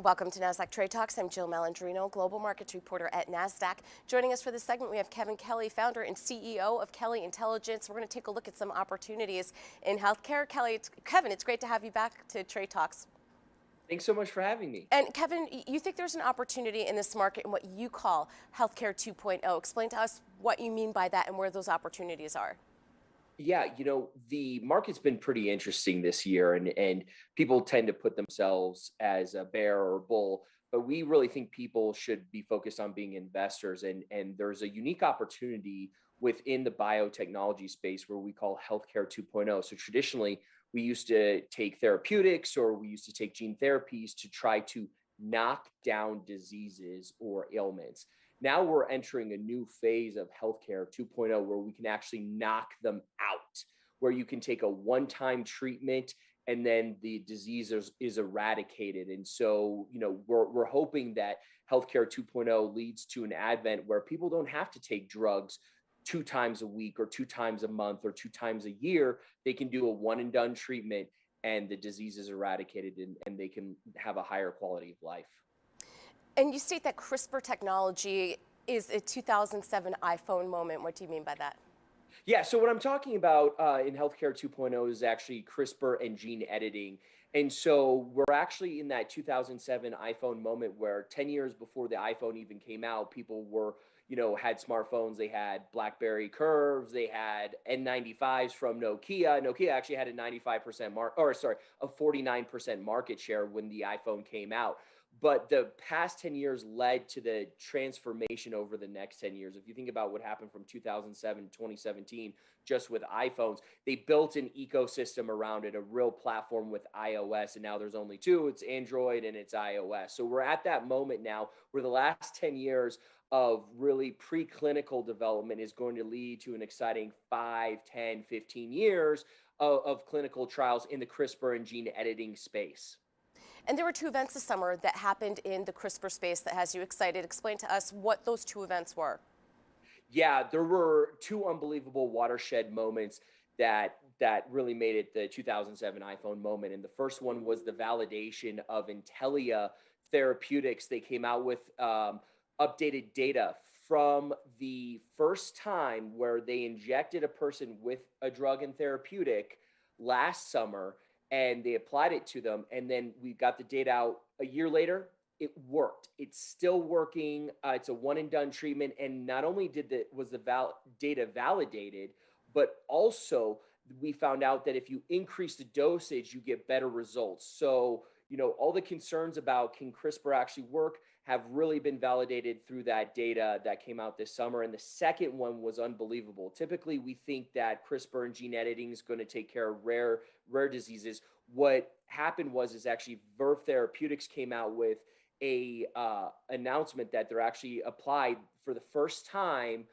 Welcome to Nasdaq Trade Talks. I'm Jill Malandrino, Global Markets Reporter at Nasdaq. Joining us for this segment, we have Kevin Kelly, founder and CEO of Kelly Intelligence. We're going to take a look at some opportunities in healthcare. Kevin, it's great to have you back to Trade Talks. Thanks so much for having me. And Kevin, you think there's an opportunity in this market in what you call Healthcare 2.0. Explain to us what you mean by that and where those opportunities are. Yeah, the market's been pretty interesting this year, and people tend to put themselves as a bear or a bull, but we really think people should be focused on being investors. And there's a unique opportunity within the biotechnology space where we call healthcare 2.0. So traditionally, we used to take therapeutics or we used to take gene therapies to try to knock down diseases or ailments. Now we're entering a new phase of healthcare 2.0 where we can actually knock them out, where you can take a one-time treatment and then the disease is eradicated. And so, we're hoping that healthcare 2.0 leads to an advent where people don't have to take drugs 2 times a week or 2 times a month or 2 times a year. They can do a one and done treatment and the disease is eradicated, and they can have a higher quality of life. And you state that CRISPR technology is a 2007 iPhone moment. What do you mean by that? Yeah, so what I'm talking about in healthcare 2.0 is actually CRISPR and gene editing. And so we're actually in that 2007 iPhone moment where 10 years before the iPhone even came out, people were, had smartphones. They had BlackBerry Curves, they had N95s from Nokia. Nokia actually had a 49% market share when the iPhone came out. But the past 10 years led to the transformation over the next 10 years. If you think about what happened from 2007 to 2017, just with iPhones, they built an ecosystem around it, a real platform with iOS. And now there's only two, it's Android and it's iOS. So we're at that moment now where the last 10 years of really preclinical development is going to lead to an exciting 5, 10, 15 years of clinical trials in the CRISPR and gene editing space. And there were two events this summer that happened in the CRISPR space that has you excited. Explain to us what those two events were. Yeah, there were two unbelievable watershed moments that really made it the 2007 iPhone moment. And the first one was the validation of Intellia Therapeutics. They came out with updated data from the first time where they injected a person with a drug and therapeutic last summer, and they applied it to them. And then we got the data out a year later. It worked. It's still working. It's a one and done treatment. And not only was the data validated, but also we found out that if you increase the dosage, you get better results. So, all the concerns about can CRISPR actually work have really been validated through that data that came out this summer. And the second one was unbelievable. Typically, we think that CRISPR and gene editing is going to take care of rare diseases. What happened is actually Verve Therapeutics came out with a announcement that they're actually applied for the first time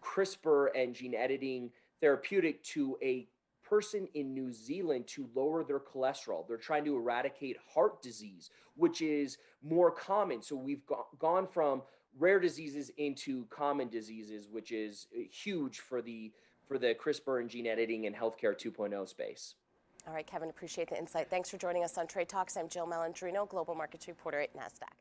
CRISPR and gene editing therapeutic to a person in New Zealand to lower their cholesterol. They're trying to eradicate heart disease, which is more common. So we've gone from rare diseases into common diseases, which is huge for the CRISPR and gene editing and healthcare 2.0 space. All right, Kevin, appreciate the insight. Thanks for joining us on Trade Talks. I'm Jill Malandrino, Global Markets Reporter at Nasdaq.